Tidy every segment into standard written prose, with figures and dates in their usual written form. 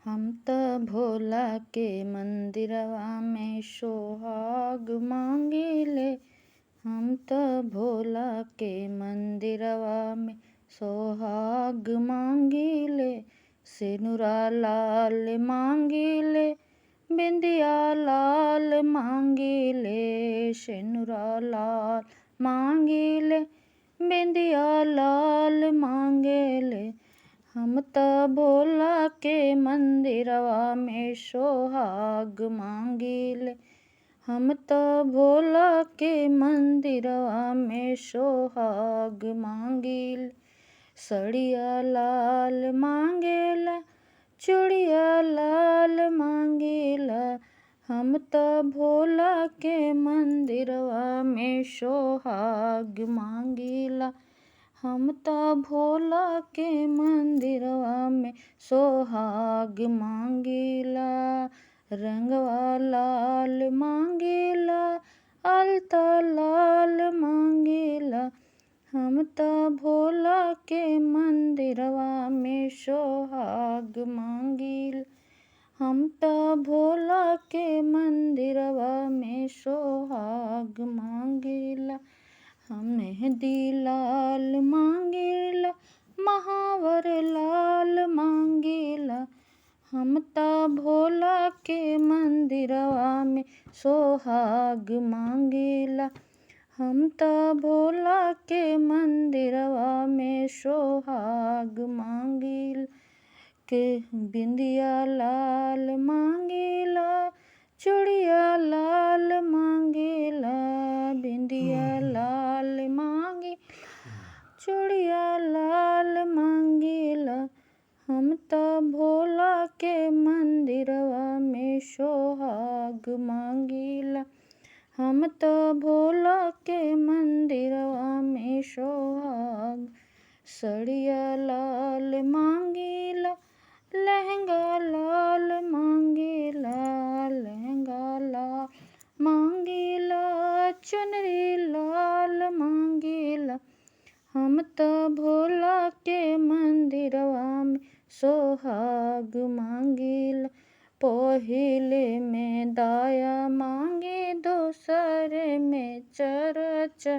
हम त भोला के मंदिरवा में सोहाग मांगिले। हम त भोला के मंदिरवा में सोहाग मांगिले। सिनुरा लाल मांगिले, बिंदिया लाल मांगिले। सिनुरा लाल मांगिले, बिंदिया लाल मांगिले। हम त भोला के मंदिरवा में सोहाग मांगिले। हम त भोला के मंदिरवा में सोहाग मांगिले। सड़िया लाल मांगेला, चूड़िया लाल मांगेला। हम त भोला के मंदिरवा में सोहाग मांगिला। हम त भोला के मंदिरवा में सोहाग मांगिला। रंगवा लाल मांगिला, अलता लाल मांगिला। हम त भोला के मंदिरवा में सोहाग मांगिला। हम त भोला के मंदिरवा में सोहाग मांगिला। मेहंदी लाल मांगिला, महावर लाल मांगिला। हम त भोला के मंदिरवा में सोहाग मांगिला। हम त भोला के मंदिरवा में सोहाग मांगिला। के बिंदिया लाल मांगिला, चूड़िया लाल मांगिला। बिंदिया लाल मांगी, चूड़िया लाल मांगिला। हम त भोला के मंदिरवा में सोहाग मांगिला। हम त भोला के मंदिरवा में सोहाग। सड़िया लाल मांगिला, लहंगा लाल मांगिला। लहंगा लाल मांगिला, चुनरी लाल मांगिला। हम त भोला के मंदिरवा में सोहाग मांगिला। पहिले में दाया मांगे, दोसरे में चरचा।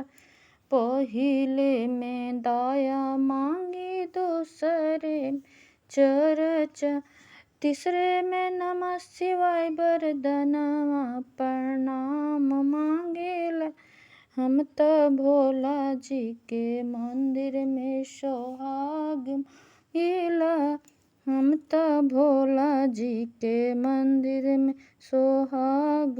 पहिले में दाया मांगे, दूसरे में चरचा। तीसरे में नमः शिवाय वरदानवा प्रणाम मांगेला। हम त भोला जी के मंदिर में सोहाग मांगिला। हम त भोला जी के मंदिर में सोहाग